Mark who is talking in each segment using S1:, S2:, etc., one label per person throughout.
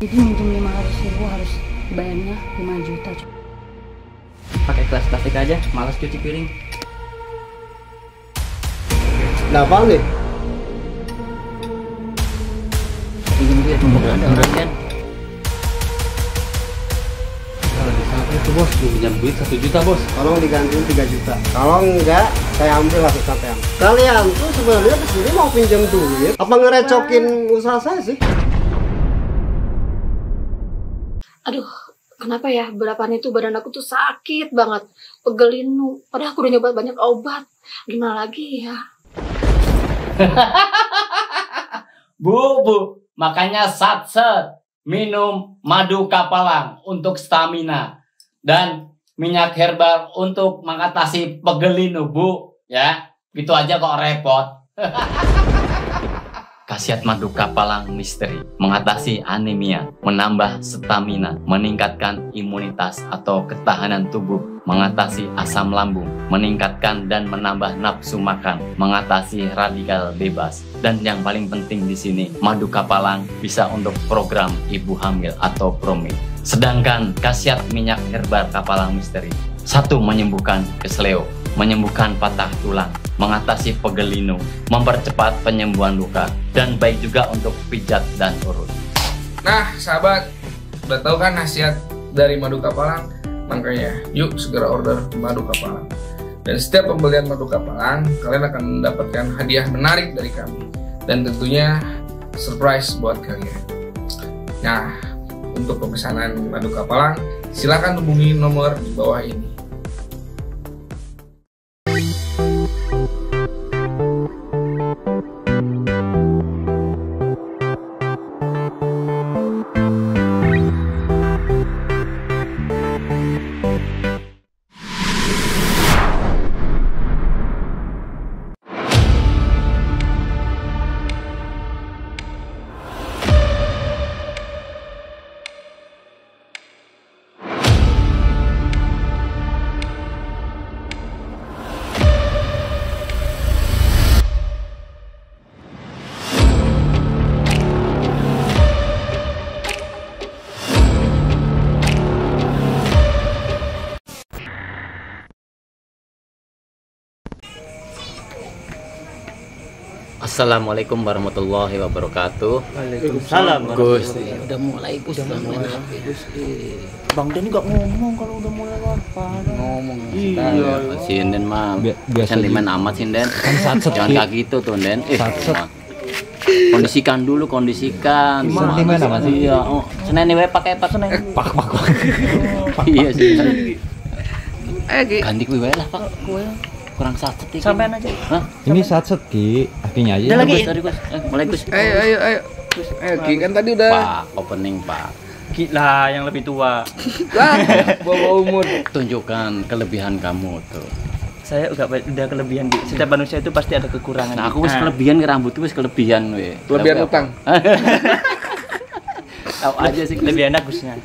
S1: Jadi minjem 500.000 harus bayarnya 5 juta.
S2: Pakai gelas plastik aja, malas cuci piring.
S3: Nah, apa nih?
S2: Pinjam duit, ada orang kan?
S3: Kalau disangka itu bos,
S4: Pinjam duit 1 juta bos.
S3: tolong digantiin 3 juta. Kalau enggak, saya ambil hasil sampean. Kalian tuh sebenarnya kesini mau pinjam duit, apa ngerecokin usaha saya sih?
S5: Aduh, kenapa ya belakangan itu badan aku tuh sakit banget, pegelinu. Padahal aku udah nyoba banyak obat. Gimana lagi ya?
S6: Bu, makanya satset minum madu kapalang untuk stamina dan minyak herbal untuk mengatasi pegelinu, Bu. Ya, gitu aja kok repot. Khasiat madu kapalang misteri mengatasi anemia, menambah stamina, meningkatkan imunitas atau ketahanan tubuh, mengatasi asam lambung, meningkatkan dan menambah nafsu makan, mengatasi radikal bebas, dan yang paling penting di sini madu kapalang bisa untuk program ibu hamil atau promil. Sedangkan khasiat minyak herbal kapalang misteri, satu, menyembuhkan kesleo, menyembuhkan patah tulang, mengatasi pegelinu, mempercepat penyembuhan luka, dan baik juga untuk pijat dan urut.
S4: Nah sahabat, udah tahu kan khasiat dari madu kapalang? Makanya yuk segera order madu kapalang. Dan setiap pembelian madu kapalang, kalian akan mendapatkan hadiah menarik dari kami. Dan tentunya surprise buat kalian. Nah, untuk pemesanan madu kapalang, silakan hubungi nomor di bawah ini.
S6: Assalamualaikum warahmatullahi wabarakatuh.
S3: Waalaikumsalam.
S6: Gus, udah mulai Gus.
S7: Bang Den nggak ngomong kalau udah mulai apa?
S4: Ngomong.
S7: Iya.
S6: Sinden mah
S7: Biasa
S6: sentimen amat Sinden.
S7: satset
S6: Jangan
S7: gitu.
S6: kayak gitu tuh Den.
S7: Satset.
S6: Kondisikan dulu, kondisikan.
S7: Sentimen amat.
S6: Iya. Oh, Senin ini pakai apa Senin?
S7: Pak.
S6: Iya sih.
S4: Ki.
S6: Ganti kue lah Pak. Kue kurang satset iki.
S2: Sampean aja.
S6: Hah?
S7: Ini satset Ki, akhirnya aja.
S2: Udah lagi.
S6: Gus. Mulai Gus.
S4: Ayo. Ki kan tadi udah.
S6: Pak, opening Pak.
S2: Gila, yang lebih tua.
S4: Bawa umur.
S6: Tunjukkan kelebihan kamu tuh.
S2: Saya udah kelebihan, Ki. Setiap manusia itu pasti ada kekurangan.
S6: Nah,
S2: Ki.
S6: aku wis kelebihan ke rambutku wis kelebihan we.
S4: Kelebihan utang.
S6: Tahu aja sih
S2: Lebih enak Gusnya.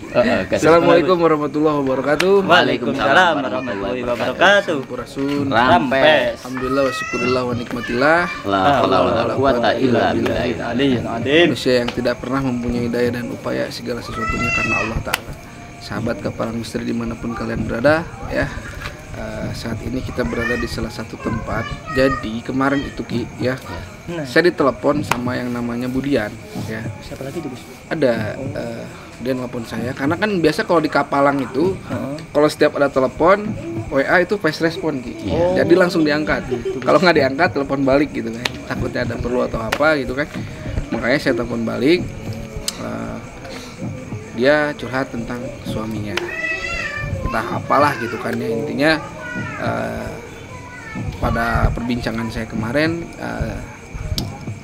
S4: Assalamualaikum warahmatullahi wabarakatuh.
S2: Waalaikumsalam warahmatullahi wabarakatuh.
S4: Sampurasun.
S6: Rampes.
S4: Alhamdulillah wa syukurillah wa nikmatillah.
S6: La haula wala quwata illa billah.
S2: Alim.
S4: Manusia yang tidak pernah mempunyai daya dan upaya segala sesuatunya karena Allah Ta'ala. Sahabat Kapalang Misteri dimanapun kalian berada ya, saat ini kita berada di salah satu tempat. Jadi kemarin itu Ki ya, saya ditelepon sama yang namanya Budian ya.
S2: Siapa lagi tuh Gus?
S4: Ada dia nelpon saya karena kan biasa kalau di Kapalang itu kalau setiap ada telepon WA itu fast respon Ki. Jadi langsung diangkat. Kalau nggak diangkat telepon balik gitu kan. Takutnya ada perlu atau apa gitu kan. Makanya saya telepon balik. Dia curhat tentang suaminya. Entah apalah gitu kan ya, intinya pada perbincangan saya kemarin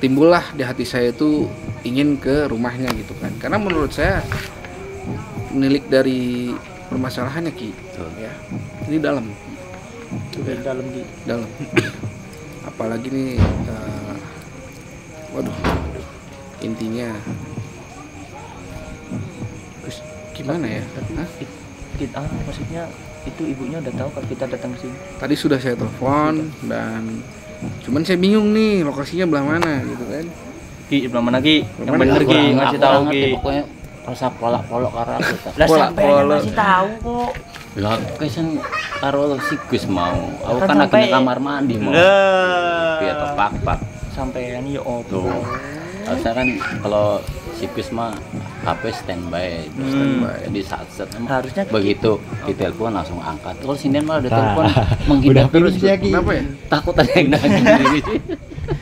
S4: timbullah di hati saya itu ingin ke rumahnya gitu kan, karena menurut saya nilik dari permasalahannya Ki ya, ini dalam dalam apalagi nih waduh intinya gimana ya.
S2: Kita maksudnya itu ibunya udah tahu kalau kita datang ke sini.
S4: Tadi sudah saya telepon dan cuman saya bingung nih lokasinya belah mana gitu kan.
S2: Ki, belah mana Ki? Yang
S4: Mana?
S2: bener Ki,
S6: Kurang-
S2: ngasih
S6: aku
S2: tahu
S6: kurang ngerti,
S2: Ki.
S6: pokoknya rasa polak-polok karo aku ta.
S2: Lah sampean
S4: Pola-pola.
S2: masih tahu kok.
S6: Lah kesen karo si Gus mau. Aku
S2: Kan
S6: kan lagi
S2: sampai-
S6: di kamar mandi mau.
S2: Lah.
S6: Piye to pak.
S2: Sampean ya
S6: Tuh.
S2: opo.
S6: Harusnya kan kalau si Gus mah HP standby. Jadi saat
S2: Harusnya
S6: begitu ditelepon langsung angkat. Kalau sinden malah udah telepon menghindar
S7: udah
S6: terus.
S7: pilih ya, Ki.
S4: Kenapa ya?
S6: Takut ada yang nangis.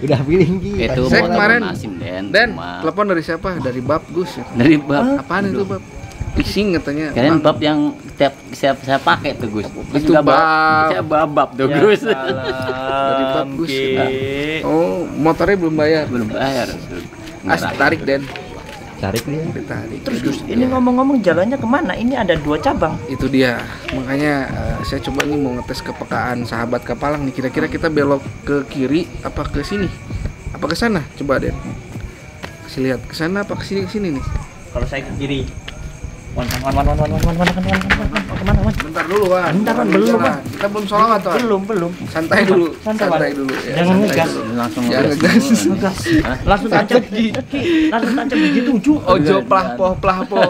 S7: Udah pilih Ki.
S6: Itu
S4: Saya
S6: mau
S4: kemarin
S6: Nasim Den.
S4: Dan telepon dari siapa? Dari Bab Gus. Ya.
S6: dari bab.
S4: Apaan itu Bab? Phishing katanya.
S6: Kalian
S4: Bang.
S6: bab yang tiap saya pakai tuh Gus. Gus
S4: Itu
S6: juga
S4: bab.
S6: Saya bab tuh
S2: Ya
S6: Gus.
S4: Dari
S2: salam,
S4: bagus.
S2: Ki.
S4: Oh, motornya belum bayar.
S6: Belum bayar.
S4: Tarik Den.
S7: Tarik dia.
S4: Ditarik.
S2: Terus Gus, ini ngomong-ngomong jalannya kemana? Ini ada 2 cabang.
S4: Itu dia. Makanya saya coba nih mau ngetes kepekaan sahabat Kapalang nih. Kira-kira kita belok ke kiri apa ke sini? Apa ke sana? Coba Den. Kasih lihat ke sana apa ke sini nih.
S2: Kalau saya ke kiri. Wan. Kemana, Wan?
S4: Bentar dulu, Wan.
S2: Bentar, Wan.
S4: Jangan
S2: Belum,
S4: jalan.
S2: Wan.
S4: Kita belum sholawat, Wan.
S2: Belum.
S4: Santai dulu.
S2: Santai, Wan.
S4: dulu. Ya,
S2: Jangan
S4: santai
S2: ngegas.
S4: dulu.
S6: Langsung
S4: Jangan
S6: ngegas.
S4: ngegas.
S2: Langsung tancap Ki. Langsung tancap gigi 7.
S4: Ojo plahpo.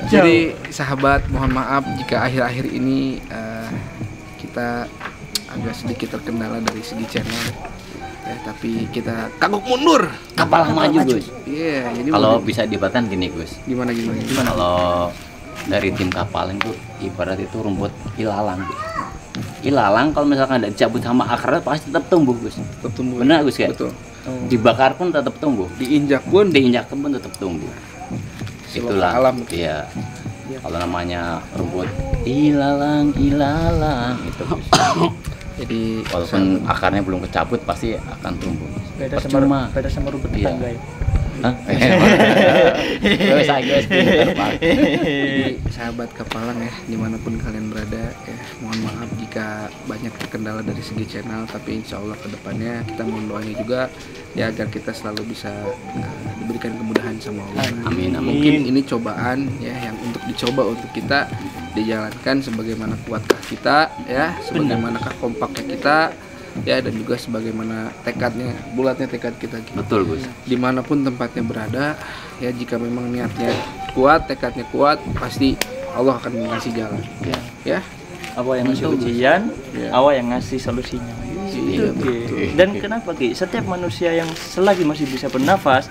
S4: Jadi sahabat, mohon maaf jika akhir-akhir ini kita agak sedikit terkendala dari segi channel. Ya, tapi kita kagok mundur.
S6: Kapalang maju Gus.
S4: Iya, jadi
S6: Kalau
S4: mau-
S6: bisa dibatkan gini Gus.
S4: gimana?
S6: Kalau dari tim Kapalang itu ibarat itu rumput ilalang Gus. Ilalang kalau misalkan tidak dicabut sama akarnya pasti tetap tumbuh Gus.
S4: Tetap tumbuh.
S6: Benar Gus kan?
S4: Betul.
S6: Dibakar pun tetap tumbuh.
S4: Diinjak pun
S6: Diinjak pun tetap tumbuh.
S4: Silau
S6: Itulah.
S4: alam.
S6: Iya. Kalau namanya rumput ilalang itu Gus.
S4: Jadi
S6: Walaupun akarnya belum kecabut pasti akan tumbuh. Percuma.
S2: Beda sama rumput
S6: Iya.
S2: tetangga ya.
S6: Hah? Saya pintar, Pak.
S4: Jadi sahabat Kapalang ya, dimanapun kalian berada ya, mohon maaf jika banyak terkendala dari segi channel, tapi insya Allah kedepannya kita mohon doanya juga ya agar kita selalu bisa diberikan kemudahan sama Allah.
S6: Amin, amin.
S4: Mungkin ini cobaan ya yang untuk dicoba untuk kita dijalankan sebagaimana kuatkah kita ya, sebagaimanakah kompaknya kita ya, dan juga sebagaimana tekadnya, bulatnya tekad kita gitu.
S6: Betul Gus.
S4: Dimanapun tempatnya berada ya, jika memang niatnya kuat, tekadnya kuat, pasti Allah akan mengasih jalan ya.
S2: Awal yang ngasih ujian, awal yang ngasih solusinya.
S6: Iya,
S2: Gitu, Ki.
S6: betul.
S2: Dan kenapa Ki? Setiap manusia yang selagi masih bisa bernafas,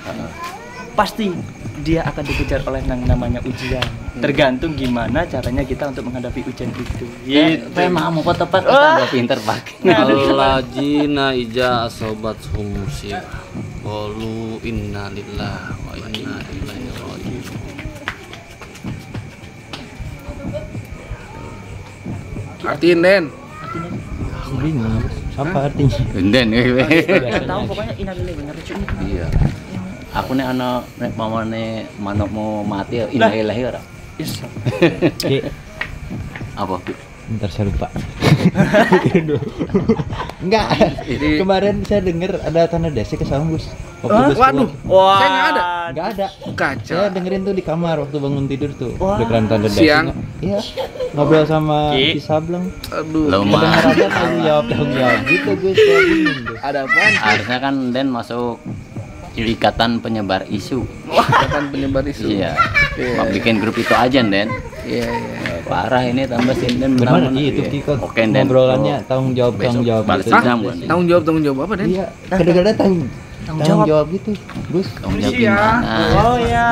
S2: pasti dia akan dikejar oleh yang namanya ujian. Tergantung gimana caranya kita untuk menghadapi ujian itu. Gitu.
S6: Memang mau tepat kita udah pinter Pak.
S8: Alladzina ija asobat musibah qalu inna lillahi wa inna ilaihi raji'un.
S4: Artiin Den.
S7: Aku bingung. Apa artinya?
S6: Genden
S2: Nggak tahu pokoknya innalillahi wa inna ilaihi raji'un.
S6: Iya. Aku nek ana nek pamane manukmu mati innalillahi ora.
S2: Isya.
S7: Ki,
S6: Apa? Ki?
S7: bentar saya lupa. Enggak.
S4: Jadi-
S7: Kemarin saya dengar ada tanda desa ke Gus. Waktu Gus
S4: Waduh,
S2: Wah.
S4: saya nggak ada.
S7: Enggak ada.
S4: Kacau.
S7: Saya dengerin tuh di kamar waktu bangun tidur tuh.
S2: Wah.
S7: Udah keren tanda desa.
S4: Siang.
S7: Iya. Ngobrol sama
S2: Ki.
S7: si Sableng.
S4: Aduh.
S6: Lumayan.
S7: Kedengerannya tanggung jawab gitu Gus. Saya bingung tuh.
S4: Ada apaan?
S6: Harusnya kan Den masuk ikatan penyebar isu.
S4: Ikatan penyebar isu.
S6: Iya.
S4: Iya.
S6: Mau bikin grup itu aja Den.
S4: Iya, iya.
S6: Parah ini tambah sinden
S7: Benar
S6: menang.
S7: itu Ki kok.
S6: Oke Den.
S7: Ngobrolannya tanggung jawab
S6: balas
S7: gitu.
S6: dendam kan.
S4: Tanggung jawab apa Den?
S7: Iya, kadang-kadang tanggung jawab gitu, Gus.
S6: Tanggung jawab
S4: Iya.
S6: gimana?
S2: Oh ya.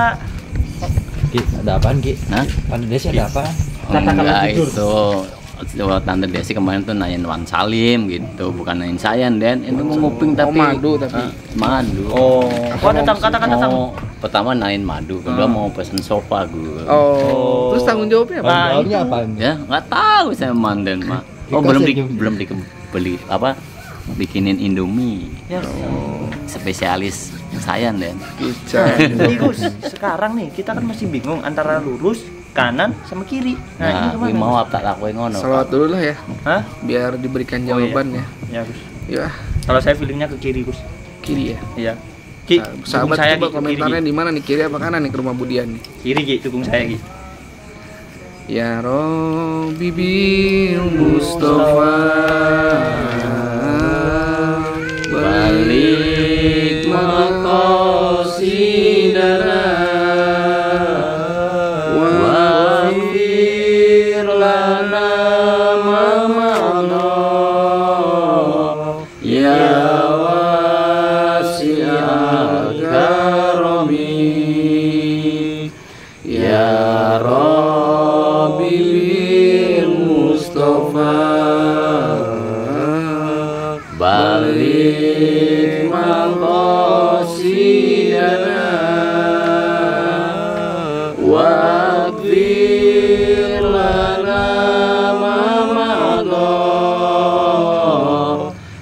S7: Ki, ada apaan Ki?
S6: Hah?
S7: Tanda desa ada apaan?
S6: Enggak itu. Tante Desi kemarin tuh nanyain Wan Salim gitu, bukan nanyain saya Den. Itu mau nguping tapi
S4: madu tapi.
S6: madu.
S2: Oh. Katakan katakan.
S6: Oh, pertama nanyain madu, kedua mau pesen sofa gue.
S4: Oh, terus tanggung jawabnya apa?
S2: Nah,
S7: Jawabnya
S2: itu.
S7: apaan?
S6: Ya nggak tahu saya manden mah. Oh
S7: Dikasih aja.
S6: belum beli apa? Bikinin Indomie
S2: Ya.
S6: spesialis saya Den.
S4: Kicau.
S2: Jadi Gus, sekarang nih kita kan masih bingung antara lurus, kanan, sama kiri.
S6: Nah,
S2: ini
S6: gue
S2: kemana?
S6: mau tak lakuin ngono.
S4: Salawat dulu lah ya,
S2: Hah?
S4: biar diberikan
S2: Oh, iya.
S4: jawaban ya.
S2: Ya Gus.
S4: Ya,
S2: Kalau saya feelingnya ke kiri Gus.
S4: kiri ya.
S2: Iya. Ki,
S4: Sahabat
S2: dukung saya
S4: coba
S2: Ki, ke
S4: komentarnya
S2: kiri,
S4: di mana nih, kiri apa kanan nih ke rumah Budian nih?
S2: Ki. Kiri Ki, dukung saya Ki.
S4: Ya Rabbi bil Mustafa
S6: Balik
S8: maqasidana balik maqasidana waghfir lana ma madha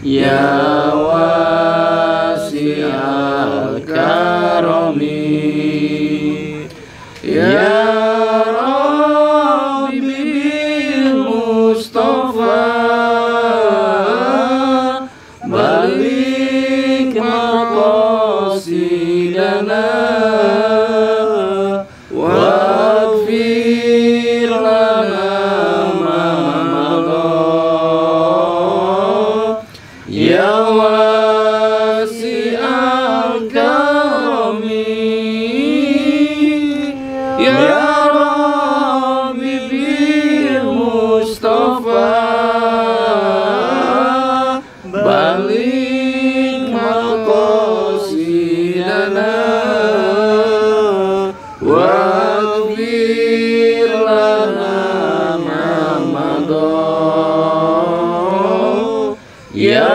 S8: ya wasi'al karami ya Rabbi bil Mustafa balik maqasidana waghfir lana ma madha ya wasi'al karami ya Rabbi bil Mustafa balik maqasidana waghfir lana ma madha ya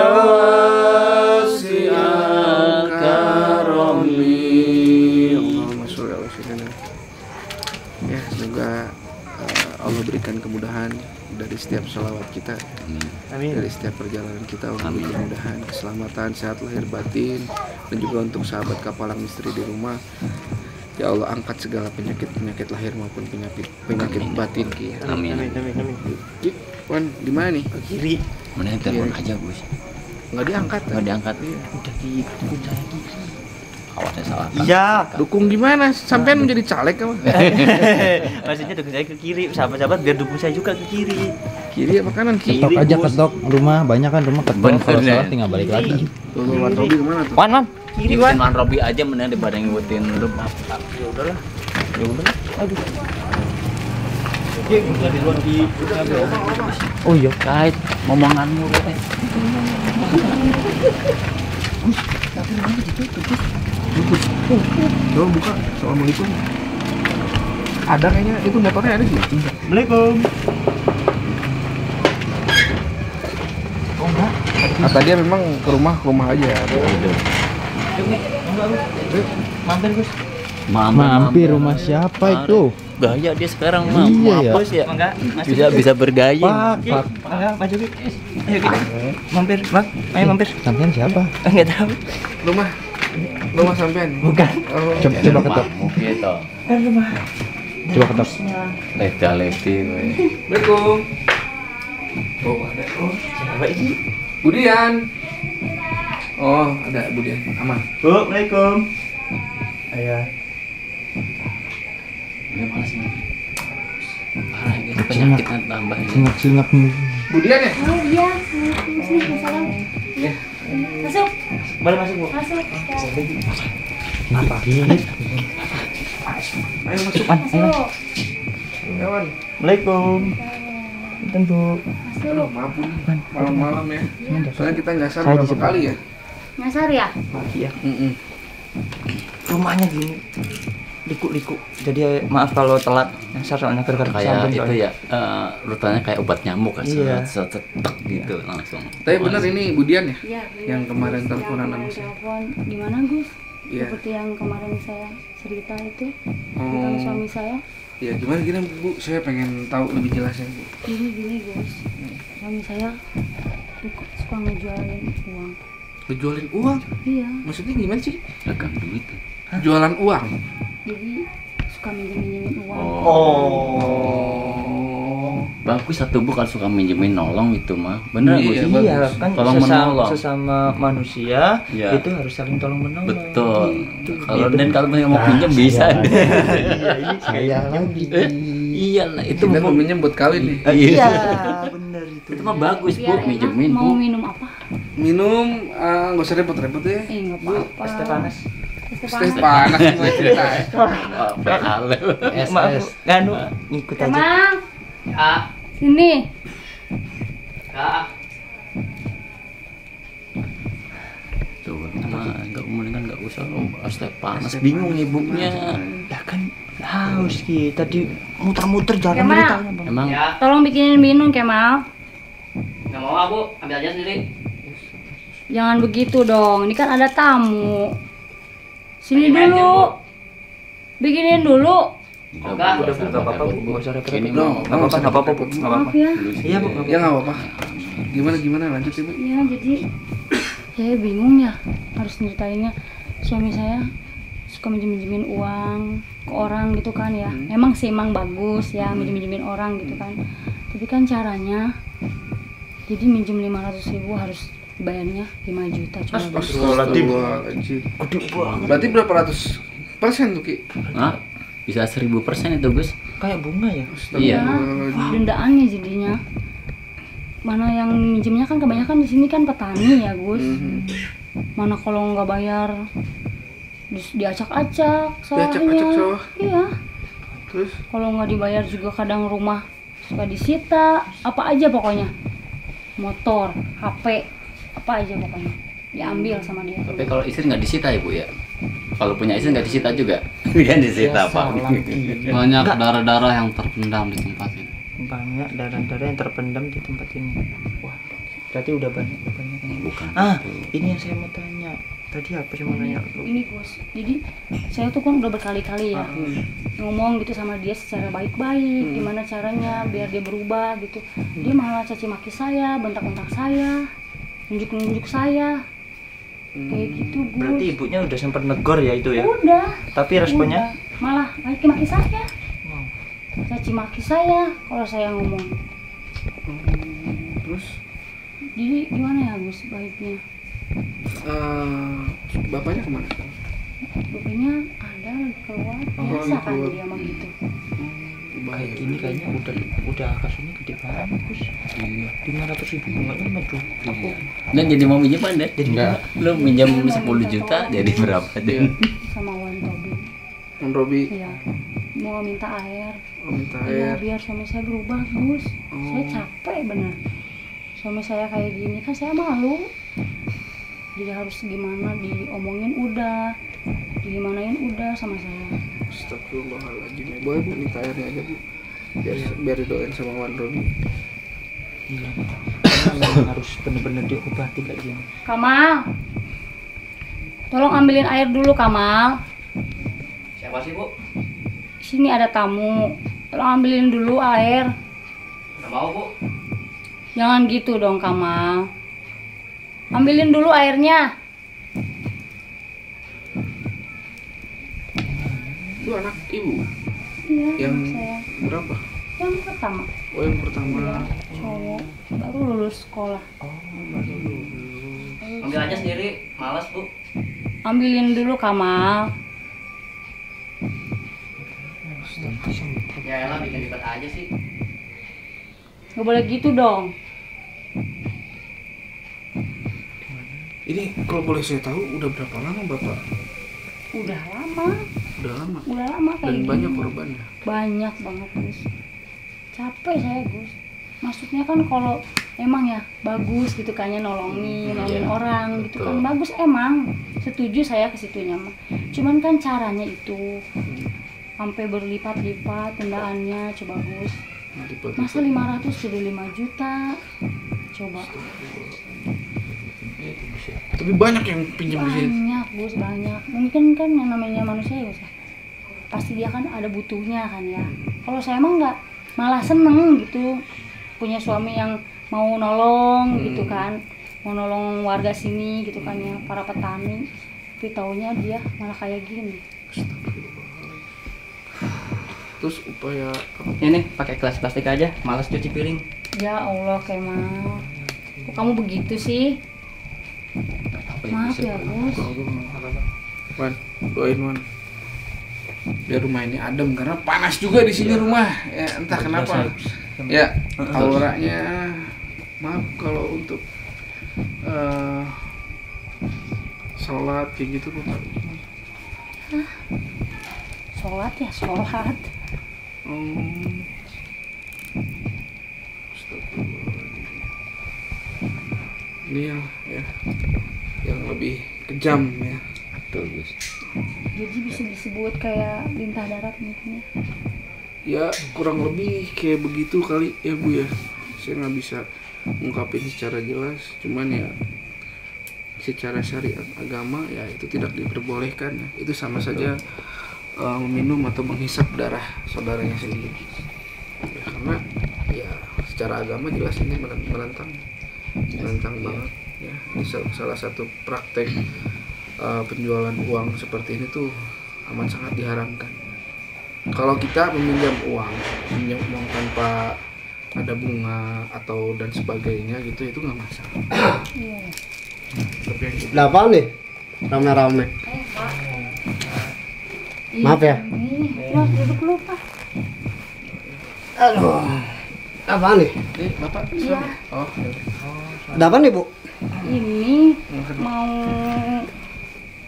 S8: wasi'al karami.
S4: Allahumma sholli ala sayyidina. Ya, semoga Allah berikan kemudahan dari setiap sholawat kita, dari setiap perjalanan kita, untuk kemudahan, keselamatan, sehat lahir batin, dan juga untuk sahabat Kapalang Misteri di rumah. Ya Allah, angkat segala penyakit lahir maupun penyakit batin.
S6: Amin.
S4: Wan, di mana nih?
S2: Kiri.
S6: Mana telepon aja, Gus.
S4: Nggak diangkat.
S6: Nggak diangkat.
S2: Udah didukung saya gitu.
S6: Awalnya salah.
S2: Iya.
S4: Dukung gimana? Sampean menjadi caleg apa?
S2: Maksudnya dukung saya ke kiri, sahabat-sahabat biar dukung saya juga ke kiri.
S4: Kiri apa kanan?
S7: Ketok aja ketok rumah, banyak kan rumah ketok.
S6: Bener,
S7: Kalau
S6: ya.
S7: salah tinggal balik lagi.
S4: Tuh, Wan Robi kemana tuh?
S2: Wan, kiri Wan.
S6: Wan Robi aja mending daripada ngikutin lu.
S2: Ya udahlah. Aduh. Udah di luar di.
S6: Oh iya, kait ngomonganmu kok.
S4: Coba buka. Assalamualaikum. Ada kayaknya, itu motornya ada sih.
S2: Assalamualaikum.
S4: Kata dia memang ke rumah aja.
S2: Mampir Gus.
S7: Mampir rumah siapa itu?
S6: Gaya dia sekarang
S7: Iya,
S6: mah.
S7: ya.
S6: Hapus ya.
S2: Enggak,
S6: Bisa bergaya.
S2: Pak. Enggak, maju Ki. Ayo kita. Mampir, Bang. Ayo mampir.
S7: Sampean siapa?
S2: Enggak tahu.
S4: Rumah sampean.
S2: Bukan.
S4: Oh,
S7: Coba ketok.
S6: Gitu.
S2: Rumah.
S7: Coba ketok.
S6: Leti.
S4: Assalamualaikum. Oh, ada. Oh,
S2: Siapa ini?
S4: Budian. Oh, ada Budian. Aman.
S2: Bu, Assalamualaikum. Ayah.
S6: Dia malas nih. Parah gitu penyakitnya tambah.
S7: Singap
S4: Budian ya?
S5: Oh iya, Waalaikumsalam.
S4: Iya.
S5: Masuk,
S2: Boleh masuk, Bu.
S5: masuk.
S2: Apa?
S4: Ayo masuk.
S5: Masuk.
S4: Ya, Wan.
S2: Assalamualaikum. Punten, Bu.
S4: Aduh, maaf Bu. Malam-malam ya. Soalnya kita nyasar
S2: Saya
S4: berapa
S2: disebut.
S4: kali ya?
S5: Nyasar ya?
S2: Pagi ya.
S4: Mm-mm.
S2: Rumahnya gini. Liku-liku. Jadi maaf kalau telat nyasar soalnya gara-gara
S6: Kayak
S2: kesambung
S6: itu
S2: soalnya.
S6: ya, rutanya kayak obat nyamuk kan,
S2: Iya.
S6: setek gitu langsung.
S4: Tapi bener ini Budian ya?
S5: Iya.
S4: Yang kemarin teleponan sama saya.
S5: Telepon gimana Gus?
S4: Iya.
S5: Seperti yang kemarin saya cerita itu
S4: Oh.
S5: tentang suami saya.
S4: Ya gimana gini Bu? Saya pengen tahu lebih jelasnya Bu.
S5: Gini Gus, suami saya suka ngejualin uang.
S4: Ngejualin uang?
S5: Iya.
S4: Maksudnya gimana sih?
S6: Dagang duit.
S4: Jualan uang?
S5: Jadi suka minjemin uang.
S4: Oh.
S6: Bagus satu Bu kalau suka minjemin nolong itu mah. Bener
S4: Iya,
S6: Bu.
S2: Iya, kan
S6: Tolong menolong.
S2: sesama manusia
S6: Iya.
S2: itu harus saling tolong menolong.
S6: Betul.
S2: Gitu.
S6: Kalau dan kalau mau pinjam bisa.
S7: Saya lagi.
S6: Iya lah itu
S4: Kita mau
S6: Bu.
S4: minjem buat kawin nih.
S2: Iya, bener itu.
S6: Itu mah bagus Bu,
S5: Biar enak.
S6: minjemin
S5: Mau
S6: Bu.
S5: minum apa?
S4: Minum nggak usah repot-repot ya.
S5: Nggak apa-apa.
S2: Es teh panas.
S5: Es teh
S4: Teh
S5: panas.
S4: panas semua cerita ya.
S2: Maaf, nganu ngikut aja.
S5: Kemal,
S6: Ya.
S5: sini.
S6: Kak. Tuh, enggak mendingan enggak usah es teh panas. Bingung ibunya.
S2: Ya kan haus Ki. Tadi muter-muter jalan
S5: Kemal.
S2: ini tanya, Bang.
S6: Emang
S5: Tolong bikinin minum Kemal.
S6: enggak mau Bu, ambil aja sendiri.
S1: Jangan begitu dong, ini kan ada tamu. Sini dulu. Bikinin dulu.
S2: Udah enggak apa-apa, Bu. Enggak usah repot.
S7: Ini
S2: Enggak apa-apa, Bu. Enggak apa-apa.
S1: Maaf ya.
S2: Iya, Bu.
S4: Ya nggak apa-apa. Gimana lanjut Ibu.
S1: Iya, jadi saya bingung ya harus nyeritainnya. Suami saya suka minjemin uang ke orang gitu kan ya. Emang sih emang bagus ya minjemin orang gitu kan. Tapi kan caranya jadi minjem 500.000 harus bayarnya 5 juta coba.
S4: Astagfirullahaladzim. Berarti berapa ratus persen tuh Ki?
S6: Hah? Bisa 1000% itu Gus.
S2: Kayak bunga ya.
S6: Iya.
S1: Dendaannya jadinya. Mana yang minjemnya kan kebanyakan di sini kan petani ya Gus. Mana kalau nggak bayar diacak-acak sawahnya.
S4: Diacak-acak sawah?
S1: Iya.
S4: Terus
S1: Kalau nggak dibayar juga kadang rumah suka disita, apa aja pokoknya. Motor, HP, apa aja pokoknya diambil sama dia.
S6: Tapi kalau istri nggak disita Ibu ya? Kalau punya istri nggak disita juga? Kan disita Pak.
S8: Banyak darah-darah yang terpendam di tempat ini.
S2: Banyak darah-darah yang terpendam di tempat ini. Wah, berarti udah banyak yang
S6: Bukan.
S2: ini yang saya mau tanya. Tadi apa sih mau nanya?
S1: Ini Gus, jadi saya tuh kan udah berkali-kali ya ngomong gitu sama dia secara baik-baik, gimana caranya biar dia berubah gitu. Dia malah caci maki saya, bentak-bentak saya, nunjuk-nunjuk saya, kayak gitu Gus.
S2: Berarti ibunya udah sempat negor ya itu ya?
S1: Udah.
S2: Tapi responnya?
S1: Udah. Malah maki-maki saya, caci maki saya kalau saya ngomong.
S4: terus
S1: Jadi gimana ya Gus baiknya?
S4: bapaknya kemana?
S1: Bapaknya ada lagi keluar, biasa kan
S4: keluar.
S1: dia mah gitu.
S2: Kayak gini kayaknya udah kasusnya gede banget Gus. 500.000 bunganya aduh. Aku
S6: Dan jadi mau minjem mana?
S2: jadi
S8: Enggak.
S6: Lu minjem 10 juta jadi berapa Dan?
S1: Sama Wan Tobi.
S4: Om Robi
S1: Iya. Mau minta air.
S4: minta
S1: Iya,
S4: air.
S1: biar suami saya berubah, Gus. Saya capek bener. Suami saya kayak gini kan saya malu. Jadi harus gimana diomongin udah, digimanain udah sama saya.
S4: Astagfirullahaladzim ya. Boleh Bu minta airnya aja Bu. Biar didoain sama Wan Robi.
S2: iya. Memang harus bener-bener diobati kayak gini.
S1: Kamal, tolong ambilin air dulu Kamal.
S6: Siapa sih Bu?
S1: Sini ada tamu. Tolong ambilin dulu air.
S6: Nggak mau Bu.
S1: Jangan gitu dong Kamal. Ambilin dulu airnya.
S4: Itu anak Ibu
S1: Iya,
S4: yang
S1: saya.
S4: berapa?
S1: Yang pertama,
S4: Oh yang pertama.
S1: cowok baru lulus sekolah.
S6: Ambil aja sendiri, malas Bu.
S1: Ambilin dulu Kamal.
S6: Ya elah bikin ribet aja sih.
S1: Gak boleh gitu dong.
S4: Ini kalau boleh saya tahu udah berapa lama Bapak?
S1: Udah lama,
S4: Udah lama.
S1: kayak
S4: Dan
S1: gini.
S4: banyak korbannya.
S1: Banyak banget Gus. Capek saya Gus. Maksudnya kan kalau emang ya bagus gitu kayaknya nolongin orang gitu kan bagus emang. Setuju saya ke situnya mah. Cuman kan caranya itu sampai berlipat-lipat dendaannya coba Gus. Masa 500 jadi 5 juta. Coba.
S4: Tapi banyak yang pinjam di sini.
S1: Banyak Gus, banyak. Mungkin kan yang namanya manusia ya Gus. Pasti dia kan ada butuhnya kan ya. Kalau saya emang nggak, malah seneng gitu punya suami yang mau nolong gitu kan, mau nolong warga sini gitu kan ya, para petani. Tapi taunya dia malah kayak gini.
S4: Terus upaya apa?
S2: Ini pakai gelas plastik aja, malas cuci piring.
S1: Ya Allah Kemal, kok kamu begitu sih? Maaf ya Gus.
S4: Wan, doain Wan. Biar rumah ini adem karena panas juga di sini rumah. Ya, entah kenapa. Ya, auranya. Maaf kalau untuk sholat kayak gitu Bapak.
S1: Sholat ya sholat.
S4: Astagfirullahaladzim. Ini yang lebih kejam ya.
S6: Betul Gus.
S1: Jadi bisa disebut kayak lintah darat mungkin ya.
S4: Ya kurang lebih kayak begitu kali ya Bu ya. Saya nggak bisa ungkapin secara jelas. Cuman ya secara syariat agama ya itu tidak diperbolehkan ya. Itu sama saja meminum atau menghisap darah saudaranya sendiri ya, karena ya secara agama jelas ini menentang banget ya. Ini salah satu praktek penjualan uang seperti ini tuh amat sangat diharamkan. Kalau kita meminjam uang tanpa ada bunga atau dan sebagainya gitu, itu nggak masalah.
S1: Iya.
S4: Tapi yang
S3: Lah apaan nih? Rame-rame.
S1: Pak.
S3: Maaf ya.
S1: Ini, wah duduk dulu Pak.
S3: Aduh. Apaan nih?
S4: Bapak
S1: Iya.
S4: oh
S3: Ada apa nih, Bu?
S1: Ini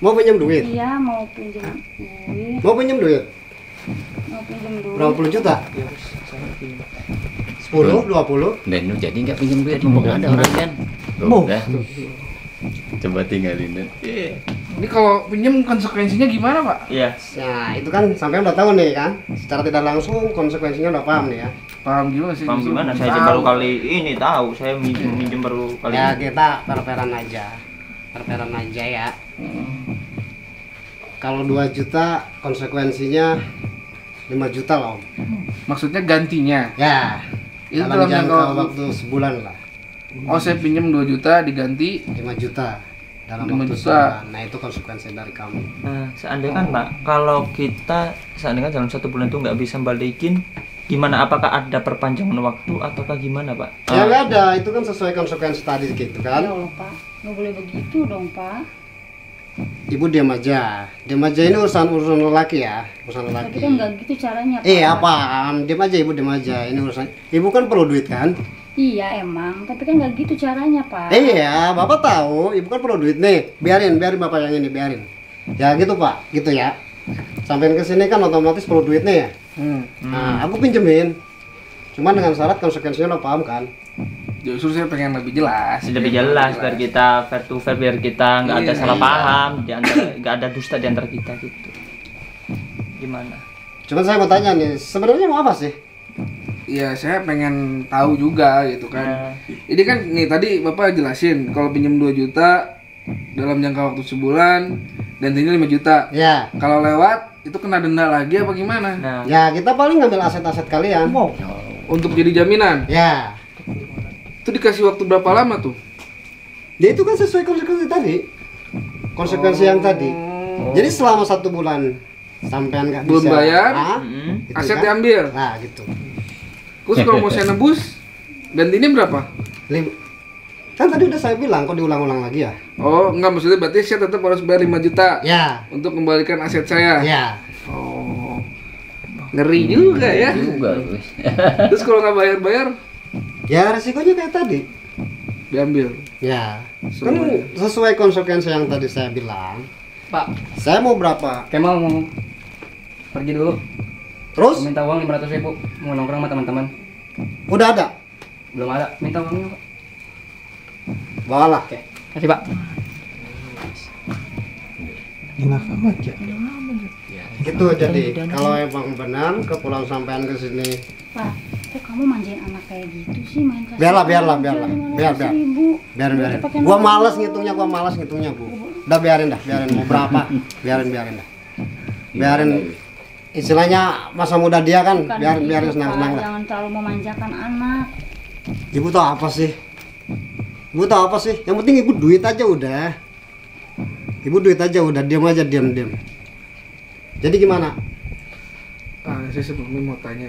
S3: Mau pinjam duit?
S1: iya mau pinjam duit.
S3: Mau pinjam duit?
S1: Mau pinjam duit.
S3: Berapa puluh juta? 10, 20?
S6: Dan lu jadi nggak pinjam duit, mumpung ada orang kan?
S3: Mau.
S6: Udah. Coba tinggalin dan.
S4: ini kalau pinjam konsekuensinya gimana Pak?
S2: Iya.
S3: Nah, itu kan sampai udah tahu nih kan. Secara tidak langsung konsekuensinya udah paham nih ya.
S4: Paham gimana sih?
S2: Paham gimana? Saya aja baru kali ini tahu. Saya minjem baru kali
S3: Ya
S2: ini.
S3: kita per-peran aja. Per-peran aja ya. Kalau 2 juta konsekuensinya 5 juta lah Om.
S4: Maksudnya gantinya.
S3: Ya.
S4: Itu
S3: Dalam
S4: dalam
S3: jangka
S4: jangka
S3: waktu sebulan lah.
S4: Oh saya pinjam 2 juta diganti
S3: 5 juta dalam
S4: 5
S3: waktu
S4: juta.
S3: sebulan. Nah, itu konsekuensi dari kamu.
S2: Nah, seandainya kan Pak, kalau kita seandainya dalam 1 bulan itu nggak bisa balikin, gimana? Apakah ada perpanjangan waktu ataukah gimana Pak?
S3: Ya nggak ada, itu kan sesuai konsekuensi tadi gitu kan.
S1: Ya Allah Pak, nggak boleh begitu dong Pak.
S3: Ibu diam aja. Diam aja, ini urusan lelaki ya, urusan
S1: Tapi
S3: lelaki.
S1: kan nggak gitu caranya Pak.
S3: Iya, apaan? Diam aja Ibu, diam aja. Ini urusan. Ibu kan perlu duit kan?
S1: Iya emang, tapi kan nggak gitu caranya Pak.
S3: Iya, Bapak tahu, Ibu kan perlu duit nih. Biarin Bapak yang ini, biarin. Ya gitu Pak, gitu ya. Sampai ke sini kan otomatis perlu duit nih ya. Nah, aku pinjemin. Cuman dengan syarat konsekuensinya lo paham kan?
S4: Justru saya pengen lebih jelas.
S2: Lebih jelas biar kita fair to fair, biar kita nggak ada
S4: Iya,
S2: salah
S4: iya.
S2: paham di antara, nggak ada dusta di antara kita gitu. Gimana?
S3: Cuman saya mau tanya nih, sebenarnya mau apa sih?
S4: Iya saya pengen tahu juga gitu kan. Ini kan nih tadi Bapak jelasin kalau pinjam 2 juta dalam jangka waktu sebulan dan tinggal 5 juta.
S3: Ya.
S4: Kalau lewat itu kena denda lagi apa gimana?
S2: Nah,
S3: Ya, kita paling ngambil aset-aset kalian.
S4: Untuk jadi jaminan.
S3: Ya.
S4: Itu dikasih waktu berapa lama tuh?
S3: Ya itu kan sesuai konsekuensi tadi. Konsekuensi yang tadi. Jadi selama 1 bulan sampean nggak bisa
S4: Belum bayar,
S3: gitu
S4: aset
S3: kan?
S4: diambil.
S3: Nah, gitu.
S4: Terus kalau mau saya nebus gantinya berapa?
S3: Kan tadi udah saya bilang, kok diulang-ulang lagi ya?
S4: Oh enggak, maksudnya berarti saya tetap harus bayar 5 juta
S3: Ya.
S4: untuk kembalikan aset saya.
S3: Ya.
S4: Oh, ngeri juga ya.
S6: Juga.
S4: Terus kalau nggak bayar-bayar
S3: Ya resikonya kayak tadi.
S4: diambil.
S3: Ya. Kan
S4: Semuanya.
S3: sesuai konsekuensi yang tadi saya bilang.
S9: Pak,
S3: Saya mau berapa?
S9: Kemal mau pergi dulu.
S3: Terus?
S9: Minta uang 500.000. Mau nongkrong sama teman-teman.
S3: Udah ada?
S9: Belum ada. Minta uangnya, Pak.
S3: Bawalah.
S9: Oke. Kasih, Pak.
S7: Enak amat ya.
S3: Gitu jadi. Kalau emang benar kepulang sampean ke sini.
S1: Pak, kok kamu manjain anak kayak gitu sih, main kasih
S3: Biarlah.
S1: aja
S3: Biar.
S1: 500.000.
S3: Biarin.
S1: Udah pakai
S3: Gua
S1: nomor.
S3: males ngitungnya, Bu. Udah biarin dah. Mau berapa? Biarin dah. Biarin. Istilahnya masa muda dia kan,
S1: Bukan
S3: biarin
S1: gitu,
S3: senang-senang
S1: Pak.
S3: lah.
S1: Jangan terlalu memanjakan anak.
S3: Ibu tahu apa sih? Ibu tahu apa sih? Yang penting ibu duit aja udah. Ibu duit aja udah, diam aja, diam. Jadi gimana?
S4: Saya sebelumnya mau tanya,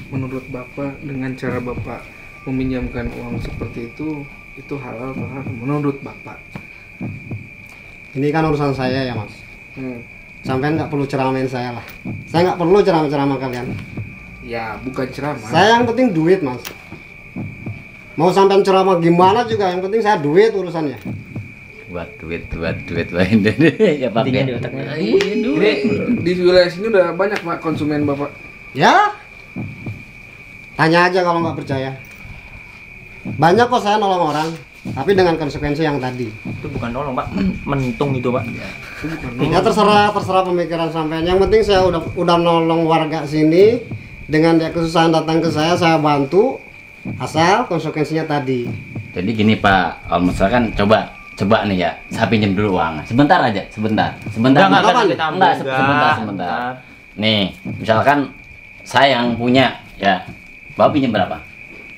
S4: menurut Bapak dengan cara Bapak meminjamkan uang seperti itu halal atau haram? Menurut Bapak?
S3: Ini kan urusan saya ya Mas.
S4: Hmm.
S3: Sampean nggak perlu ceramain saya lah. Saya nggak perlu ceramah kalian.
S4: Ya bukan ceramah.
S3: Saya yang penting duit Mas. Mau sampean ceramah gimana juga, yang penting saya duit urusannya.
S6: Buat duit lain deh. Ya pakai.
S2: Intinya di otaknya.
S6: Iya, duit.
S4: Ini di wilayah sini udah banyak Pak konsumen Bapak.
S3: Ya? Tanya aja kalau nggak percaya. Banyak kok saya nolong orang, tapi dengan konsekuensi yang tadi.
S2: itu bukan nolong Pak, mentung itu Pak.
S3: Ya terserah pemikiran sampean. Yang penting saya udah nolong warga sini, dengan dia kesusahan datang ke saya bantu, asal konsekuensinya tadi.
S6: Jadi gini Pak, kalau misalkan coba Coba nih ya, saya pinjam dulu uang. Sebentar aja, sebentar. Sebentar. Nih, misalkan saya yang punya, ya. Bapak pinjam berapa?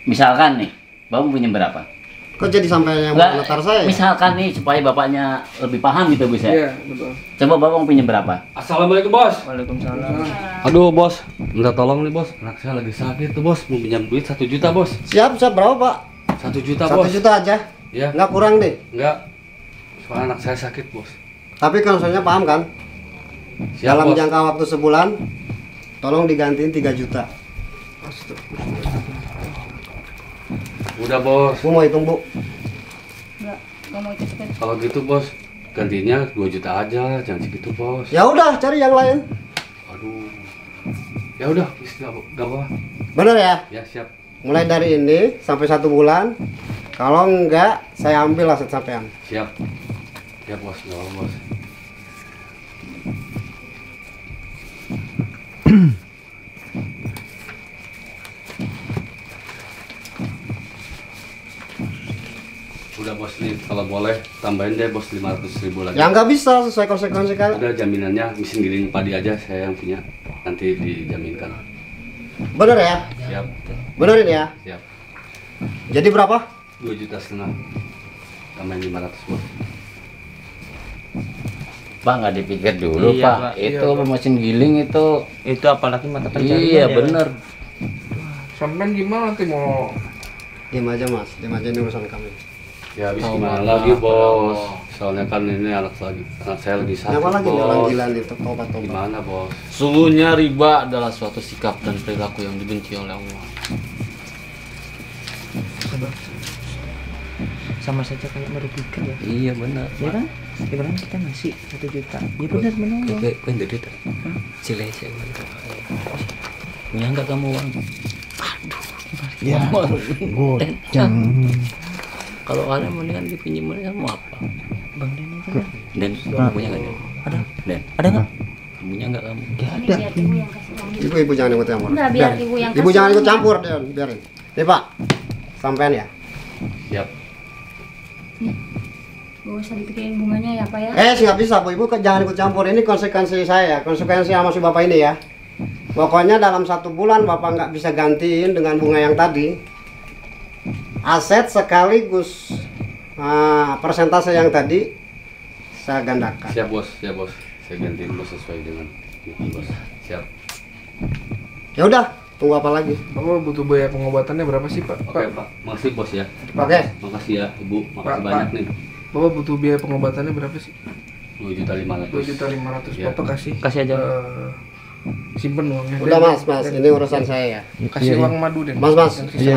S6: Misalkan nih, Bapak pinjam berapa?
S3: Kok jadi sampai yang mengetar saya?
S6: Misalkan nih, supaya bapaknya lebih paham gitu, bisa.
S9: Iya, betul.
S6: Coba Bapak mau pinjam berapa?
S8: Assalamualaikum bos.
S9: Waalaikumsalam.
S8: Aduh bos, minta tolong nih bos. Anak saya lagi sakit tuh bos, mau pinjam duit 1 juta bos.
S3: Siap, berapa Pak?
S8: 1 juta
S3: 1
S8: bos.
S3: juta aja?
S8: Ya.
S3: Nggak kurang deh?
S8: Enggak. Soalnya anak saya sakit bos.
S3: Tapi konselnya paham kan?
S8: Siap,
S3: Dalam
S8: bos.
S3: jangka waktu sebulan, tolong digantiin 3 juta.
S8: Udah bos.
S3: Bu mau hitung Bu?
S1: Nggak mau ikut.
S8: Kalau gitu bos, gantinya 2 juta aja, jangan segitu bos.
S3: Ya udah, cari yang lain.
S8: Aduh. Ya udah, gak apa.
S3: Bener ya?
S8: Ya siap.
S3: Mulai dari ini sampai 1 bulan. Kalau enggak, saya ambil aset sampean.
S8: Siap. Ya bos, gak apa bos. Udah bos nih, kalau boleh tambahin deh bos 500.000 lagi.
S3: Ya nggak bisa, sesuai konsekuensi kan.
S8: Udah jaminannya mesin giling padi aja saya yang punya, nanti dijaminkan.
S3: Bener ya?
S8: Siap.
S3: Benerin ya?
S8: Siap.
S3: Jadi berapa?
S8: 2,5 juta. Tambahin 500 bos.
S6: Pak nggak dipikir dulu
S2: Iya,
S6: Pak.
S2: Pak.
S6: Itu mesin giling itu
S2: apalagi mata pencarian.
S6: iya bener.
S4: Sampean gimana nanti mau
S3: Diam aja Mas, diam aja, ini urusan kami.
S8: Ya habis gimana lagi bos? Soalnya kan ini anak saya lagi sakit.
S3: Apa lagi nih
S8: bos.
S3: orang gila nih, tobat-tobat.
S8: Gimana bos?
S10: Sungguhnya riba adalah suatu sikap dan perilaku yang dibenci oleh Allah.
S2: Sama saja kayak merugikan ya.
S6: Iya benar.
S2: Ya kan? Ibaratnya kita ngasih 1 juta. Ya benar menolong.
S6: Kayak duit. Cilece. Punya nggak kamu uang?
S7: Ya, goceng.
S6: Kalau ada mendingan dipinjemin sama apa?
S2: Bang Den aja kan.
S6: Dan kamu punya nggak?
S2: Ada?
S6: Dan
S2: Ada nggak?
S6: punya nggak kamu?
S1: Ini biar ibu yang kasih uang.
S3: Ibu jangan ikut campur.
S1: Enggak, biar ibu yang
S3: Ibu
S1: kasih
S3: jangan ikut
S1: uangnya.
S3: campur, Deon. Biarin. Nih Pak, sampean ya.
S8: Siap.
S1: Gak usah dipikirin bunganya ya Pak ya.
S3: Nggak bisa Bu, Ibu jangan ikut campur. Ini konsekuensi saya, konsekuensi sama si Bapak ini ya. Pokoknya dalam 1 bulan Bapak nggak bisa gantiin dengan bunga yang tadi. Aset sekaligus persentase yang tadi saya gandakan.
S8: Siap bos, siap bos. Saya gantiin bos sesuai dengan itu bos. Siap.
S3: Ya udah, tunggu apa lagi?
S4: Bapak butuh biaya pengobatannya berapa sih Pak?
S8: Oke Pak, makasih bos ya.
S3: Oke.
S8: Makasih ya Ibu, makasih
S4: Pak,
S8: banyak
S4: Pak.
S8: nih.
S4: Bapak butuh biaya pengobatannya berapa sih?
S8: 2.500.000.
S4: 2.500.000.
S8: Ya.
S4: Bapak kasih.
S2: Kasih aja.
S4: Simpen uangnya.
S3: Udah Mas, ini urusan saya ya.
S4: Kasih uang madu deh.
S3: Mas,
S4: Yang sisa.
S3: iya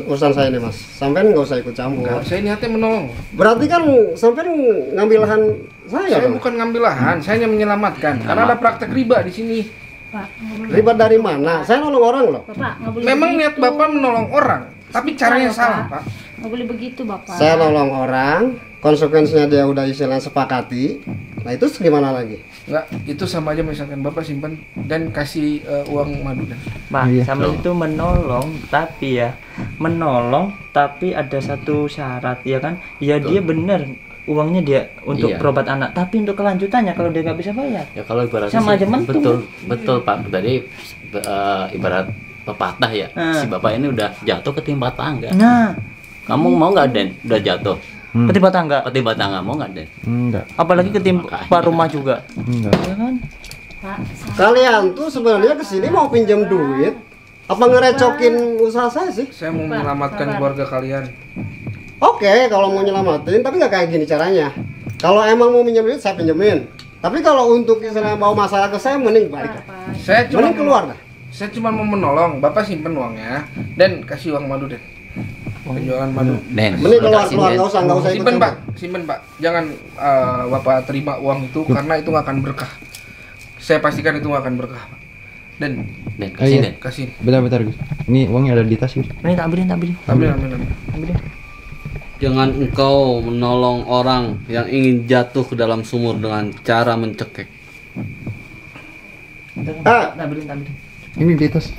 S3: urusan saya nih Mas. Sampean nggak usah ikut campur.
S4: Enggak, saya niatnya menolong.
S3: Berarti kan sampean ngambil lahan saya
S4: Saya
S3: dong.
S4: bukan ngambil lahan, saya hanya menyelamatkan. Karena ada praktek riba di sini.
S1: Pak, nggak boleh.
S3: Riba dari mana? Saya nolong orang loh.
S1: Bapak, nggak boleh
S4: Memang
S1: begitu.
S4: niat Bapak menolong orang, tapi caranya
S1: Bapak.
S4: salah, Pak.
S1: Nggak boleh begitu Bapak.
S3: Saya nolong orang, konsekuensinya dia udah istilahnya sepakati. Nah itu gimana lagi?
S4: Enggak, itu sama aja misalkan Bapak simpan dan kasih uang madu dan.
S2: Pak, sama itu menolong tapi ada satu syarat ya kan? Ya dia bener uangnya dia untuk
S6: Iya.
S2: berobat anak, tapi untuk kelanjutannya kalau dia nggak bisa bayar.
S6: Ya kalau ibaratnya
S2: Sama
S6: sih,
S2: aja mentung.
S6: betul Pak. Tadi ibarat pepatah ya. Si bapak ini udah jatuh ketimpa tangga.
S2: Nah,
S6: Kamu mau nggak Den? Udah jatuh.
S2: ketimpa tangga.
S6: Ketimpa tangga mau nggak Den?
S7: Enggak.
S2: Apalagi ketimpa rumah juga.
S7: Enggak.
S2: Ya kan?
S1: Pak,
S3: Kalian tuh sebenarnya kesini mau pinjam duit? Apa ngerecokin usaha saya sih?
S4: Saya mau
S1: Pak,
S4: menyelamatkan
S1: sabar.
S4: keluarga kalian.
S3: Oke, kalau mau nyelamatin, tapi nggak kayak gini caranya. Kalau emang mau minjem duit, saya pinjemin. Tapi kalau untuk istilahnya bawa masalah ke saya, mending balik.
S4: Saya cuma
S3: Mending keluar dah.
S4: Saya cuma mau menolong. Bapak simpen uangnya dan kasih uang madu deh. Penjualan madu.
S6: Den.
S3: Mending keluar, nggak usah ikut
S4: Simpen
S3: campur.
S4: Pak, simpen Pak. Jangan Bapak terima uang itu karena itu nggak akan berkah. Saya pastikan itu nggak akan berkah, Pak. Dan
S6: Den, kasih Den.
S4: kasih.
S7: Bentar Gus. Ini uangnya ada di tas Gus.
S2: Ini tak ambilin.
S4: Ambil.
S10: Jangan engkau menolong orang yang ingin jatuh ke dalam sumur dengan cara mencekik.
S2: Ambilin.
S7: Ini di tas.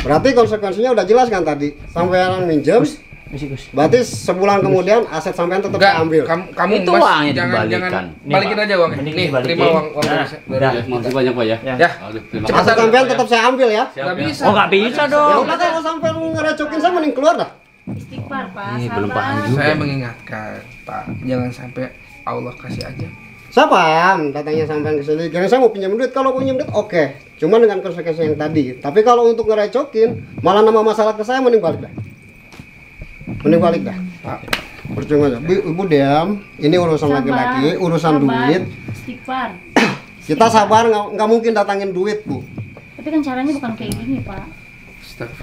S3: Berarti konsekuensinya udah jelas kan tadi. Sampai orang minjem, Berarti sebulan kemudian aset sampean tetap
S4: Enggak,
S3: ambil.
S4: kamu
S6: Itu
S4: Mas,
S6: uangnya
S4: jangan
S6: dikembalikan.
S4: balikin aja uangnya.
S2: Ini
S4: Nih,
S2: dibalikin.
S4: terima uang
S2: Nah,
S4: dari
S8: Makasih banyak Pak ya.
S4: Ya.
S8: Aduh, terima
S4: Cepat.
S3: Aset sampean tetap saya ambil ya.
S4: Enggak bisa.
S2: Oh, nggak bisa
S3: Ya
S2: dong.
S3: udah kalau sampean ngerecokin saya mending keluar dah.
S1: Istighfar, Pak.
S6: Ini belum
S1: sabar.
S6: paham juga.
S4: Saya mengingatkan, Pak, jangan sampai Allah kasih aja.
S3: Saya paham datangnya sampean ke sini. Karena saya mau pinjam duit. Kalau pinjam duit oke. Cuma dengan konsekuensi yang tadi. Tapi kalau untuk ngerecokin, malah nama masalah ke saya mending balik dah. Mending balik dah.
S4: Pak,
S3: Percuma aja. Ibu diam. Ini urusan
S1: Sabar,
S3: laki-laki, urusan
S1: sabar.
S3: duit.
S1: Istighfar.
S3: Kita sabar, nggak mungkin datangin duit, Bu.
S1: Tapi kan caranya bukan kayak gini, Pak.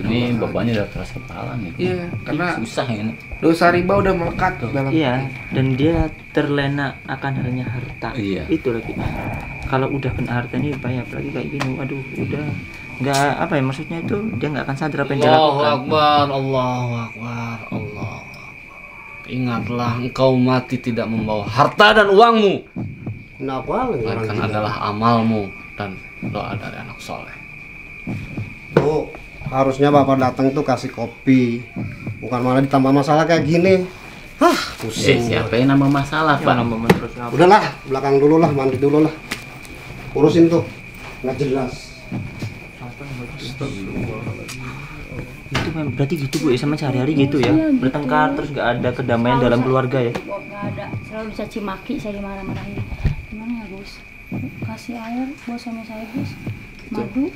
S6: Ini bapaknya udah keras kepala nih.
S4: Iya, karena
S6: Susah ini.
S4: dosa riba udah melekat dalam
S2: Iya, dan dia terlena akan halnya harta.
S6: Iya.
S2: Itu lagi. Kalau udah kena harta ini bahaya, apalagi kayak gini. Aduh, udah nggak apa ya maksudnya itu dia nggak akan sadar apa yang dia
S10: Allahu
S2: lakukan.
S10: Akbar, Allahu Akbar, Allahu Akbar. Ingatlah engkau mati tidak membawa harta dan uangmu,
S3: Kenapa?
S10: melainkan adalah amalmu dan doa dari anak soleh.
S3: Bu, harusnya Bapak datang tuh kasih kopi. Bukan malah ditambah masalah kayak gini. Hah, pusing.
S6: Siapa yang nambah masalah, Pak?
S3: Udahlah, belakang dulu lah, mandi dulu lah. Urusin tuh. Nggak jelas.
S2: Itu berarti gitu Bu, ya, sama sehari-hari gitu ya. Bertengkar terus nggak ada kedamaian dalam keluarga ya.
S1: Nggak ada, selalu dicaci maki, saya dimarah-marahin. Gimana ya, Gus? Kasih air buat sama saya, Gus. Madu.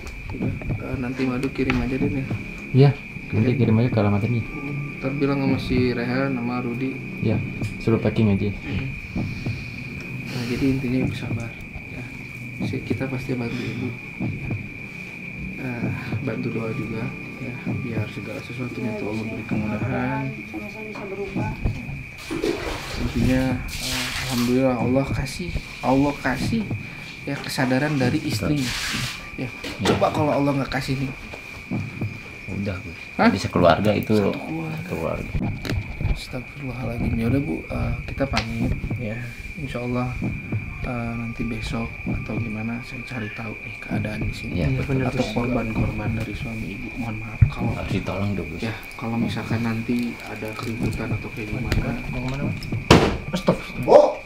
S4: nanti madu kirim aja deh nih.
S7: Iya, nanti kirim aja ke alamat ini.
S4: Ntar bilang sama si Rehan sama Rudi.
S7: Ya, suruh packing aja.
S4: Nah, jadi intinya ibu sabar ya. Kita pasti bantu ibu ya. Bantu doa juga ya, biar segala sesuatunya tuh Allah beri kemudahan.
S1: Sama-sama bisa berubah.
S4: Intinya alhamdulillah Allah kasih ya kesadaran dari istrinya ya. Coba kalau Allah nggak kasih nih,
S6: Udah, Bu.
S4: Hah?
S6: Bisa keluarga itu
S4: Satu
S6: keluarga.
S4: Astagfirullahaladzim. Ya udah Bu, kita pamit ya. Insya Allah nanti besok atau gimana saya cari tahu nih keadaan di sini.
S6: Iya, betul.
S4: Atau korban-korban dari suami ibu. Mohon maaf kalau
S6: Harus ditolong dong, Gus.
S4: ya kalau misalkan nanti ada keributan atau kayak gimana.
S3: Stop. Bu,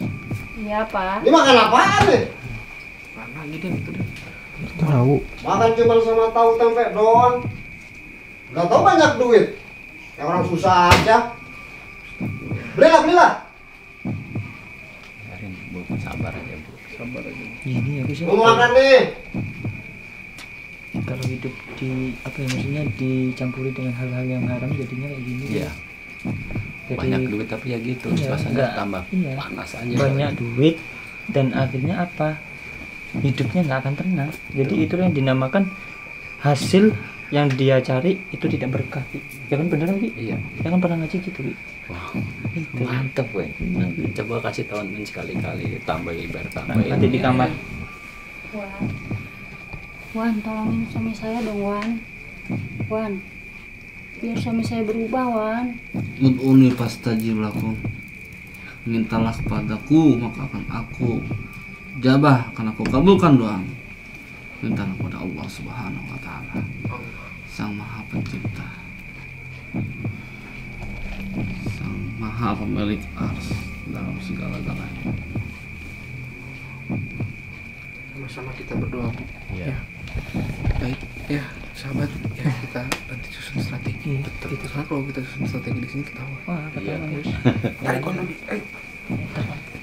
S1: Iya, Pak.
S3: ini makan apaan nih?
S4: Karena gitu itu deh.
S7: Tahu.
S3: Makan cuma sama tahu tempe doang. Gak tau banyak duit. Kayak orang susah aja. Belilah.
S6: Biarin, Bu, sabar aja, Bu.
S4: Sabar aja.
S2: Ini ya Gus ya.
S3: Mau makan nih.
S2: Kalau hidup di apa ya maksudnya dicampuri dengan hal-hal yang haram jadinya kayak gini.
S6: Iya.
S2: Jadi,
S6: Banyak duit tapi ya gitu,
S2: iya,
S6: suasana
S2: enggak,
S6: tambah
S2: iya.
S6: panas aja.
S2: banyak duit dan akhirnya apa? Hidupnya nggak akan tenang. Jadi itu yang dinamakan hasil yang dia cari itu tidak berkah. Ya kan beneran Ki?
S6: Iya.
S2: Ya kan pernah ngaji gitu Ki?
S6: Wah,
S2: Itu.
S6: mantep, gue. Coba kasih tahunin sekali-kali, tambah ibarat tambahin.
S2: Nanti di kamar.
S1: Wan, tolongin suami saya dong, Wan. Biar suami saya berubah, Wan.
S10: Ud'uni fastajib lakum. Mintalah kepadaku maka akan aku jabah, akan aku kabulkan doamu. Mintalah kepada Allah Subhanahu wa taala, Sang Maha Pencipta, Sang Maha Pemilik Ars dalam segala-galanya.
S4: Sama-sama kita berdoa Bu.
S6: Iya.
S4: Baik ya sahabat ya, kita nanti susun strategi. Betul. Karena kalau kita susun strategi di sini ketahuan.
S2: Wah,
S6: Iya.
S2: ketahuan Gus.
S4: Tarik kondom.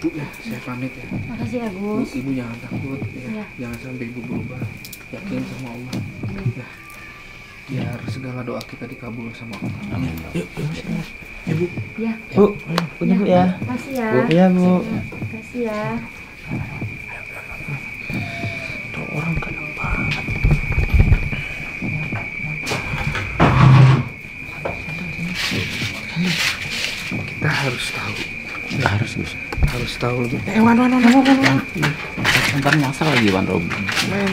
S4: Bu ya, saya pamit ya.
S1: Makasih ya,
S4: Bu,
S1: Gus.
S4: ibu jangan takut ya.
S1: Iya.
S4: Jangan sampai ibu berubah. Yakin sama Allah. Ya. Biar segala doa kita dikabul sama Allah.
S6: Amin.
S4: Yuk, ya Bu.
S1: Ya.
S2: Bu, punya Bu ya.
S1: Makasih ya.
S2: Iya Bu.
S1: Makasih ya.
S2: Tuh orang kadang banget.
S4: Kita harus tahu.
S6: Harus, Gus.
S4: Harus tahu lebih. Wan.
S6: Ntar nyasar lagi, Wan Rob.
S4: Main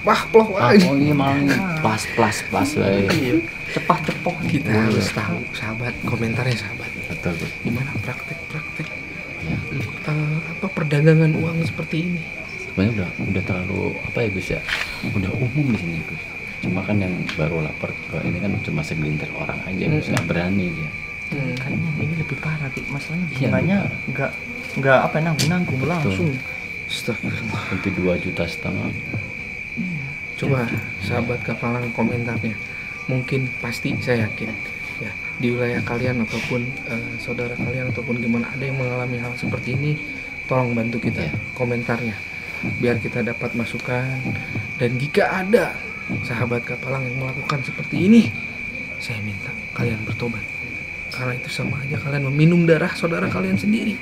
S4: ploh lagi.
S6: Oh iya, malah pas,
S4: Iya.
S2: Cepah-cepoh.
S4: Kita harus tahu, sahabat, komentarnya sahabat.
S6: Betul, Gus.
S4: Gimana praktek apa perdagangan uang seperti ini?
S6: Sebenarnya udah terlalu apa ya, Gus ya? Udah umum di sini, Gus. Cuma kan yang baru lapor ke ini kan cuma segelintir orang aja, Gus. Nggak berani dia.
S2: Kayaknya ini lebih parah, Ki. Masalahnya
S6: Iya,
S2: bunganya nggak apa nanggung langsung.
S4: Astagfirullah.
S8: Hampir 2,5 juta.
S4: Coba sahabat Kapalang komentarnya. Mungkin pasti saya yakin ya di wilayah kalian ataupun saudara kalian ataupun gimana ada yang mengalami hal seperti ini, tolong bantu kita komentarnya biar kita dapat masukan. Dan jika ada sahabat Kapalang yang melakukan seperti ini, saya minta kalian bertobat, karena itu sama aja kalian meminum darah saudara kalian sendiri.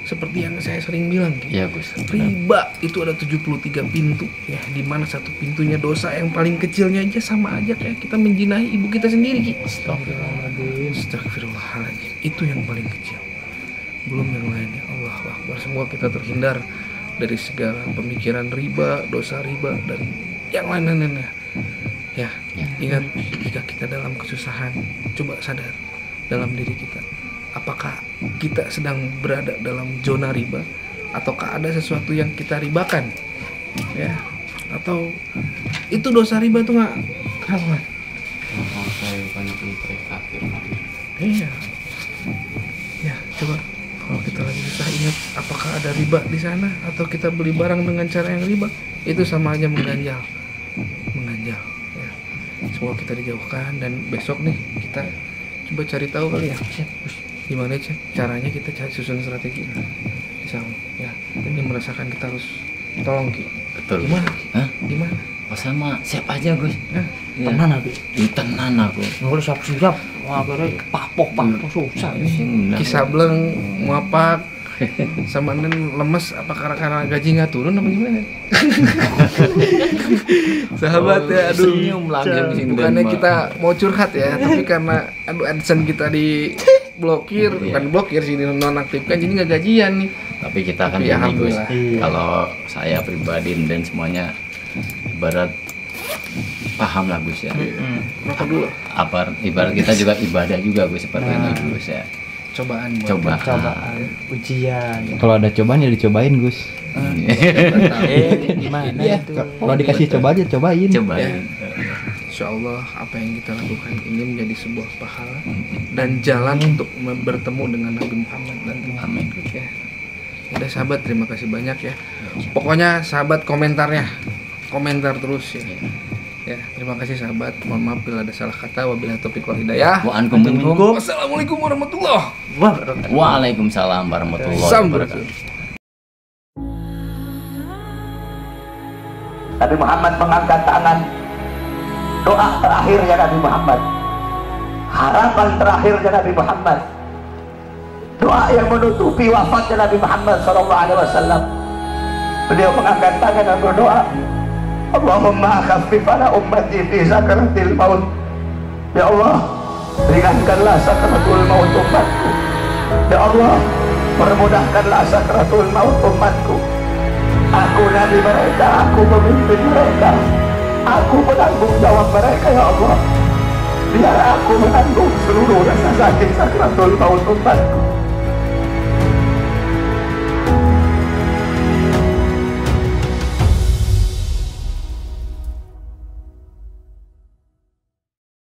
S4: Seperti yang saya sering bilang,
S6: Iya, Gus.
S4: riba itu ada 73 pintu ya, di mana satu pintunya dosa yang paling kecilnya aja sama aja kayak kita menjinahi ibu kita sendiri, Ki. Astagfirullahaladzim. Itu yang paling kecil, belum yang lainnya. Allahu Akbar. Semoga kita terhindar dari segala pemikiran riba, dosa riba, dan yang lain-lainnya ya. Ingat, jika kita dalam kesusahan, coba sadar dalam diri kita, apakah kita sedang berada dalam zona riba, ataukah ada sesuatu yang kita ribakan ya, atau itu dosa riba tuh nggak kawan.
S8: Saya banyak mereka.
S4: Iya ya, coba kalau kita lagi susah, ingat apakah ada riba di sana, atau kita beli barang dengan cara yang riba, itu sama aja mengganjal ya. Semoga kita dijauhkan, dan besok nih kita coba cari tahu kali ya gimana caranya kita cari susun strategi di sana ya. Ini merasakan kita harus tolong, Ki.
S6: Betul.
S4: Gimana, Ki?
S6: Hah?
S4: Gimana?
S6: Oh, sama siap aja, Gus.
S2: Tenan aku.
S6: Tenan aku.
S2: Nggak siap-siap. Wah, akhirnya papoh susah ini.
S4: Kisah beleng muapak sama lemes, apa karena gaji nggak turun apa gimana? Sahabat ya, aduh,
S6: senyum lagi.
S4: bukannya kita mau curhat ya, tapi karena AdSense kita di blokir, bukan blokir sih, nonaktifkan, jadi nggak gajian nih.
S6: Tapi kita kan
S4: Tapi
S6: ini, Gus.
S4: alhamdulillah.
S6: Kalau saya pribadi dan semuanya ibarat paham lah, Gus ya.
S4: Rokok dulu.
S6: Ibarat kita juga ibadah juga, Gus, seperti ini, Gus ya.
S4: Cobaan.
S2: Ujian.
S7: Kalau ada cobaan ya dicobain, Gus.
S2: Gimana
S7: Iya.
S2: itu?
S7: Kalau dikasih coba aja cobain.
S6: Cobain.
S4: Insya Allah apa yang kita lakukan ini menjadi sebuah pahala dan jalan untuk bertemu dengan Nabi Muhammad nanti.
S6: Amin.
S4: Ya. Udah sahabat, terima kasih banyak ya. Pokoknya sahabat komentarnya, komentar terus ya. Ya, terima kasih sahabat. Mohon maaf bila ada salah kata. Wabillahi taufiq wal hidayah. Wassalamualaikum warahmatullahi wabarakatuh.
S6: Waalaikumsalam warahmatullahi wabarakatuh.
S11: Nabi Muhammad mengangkat tangan. Doa terakhirnya Nabi Muhammad, harapan terakhirnya Nabi Muhammad, doa yang menutupi wafatnya Nabi Muhammad SAW. Beliau mengangkat tangan dan berdoa, Allahumma khaffif ala ummati fi sakaratil maut. Ya Allah, ringankanlah sakaratul maut umatku. Ya Allah, permudahkanlah sakaratul maut umatku. Aku nabi mereka, aku pemimpin mereka, aku menanggung jawab mereka, ya Allah. Biar aku menanggung seluruh rasa sakit sakaratul maut umatku.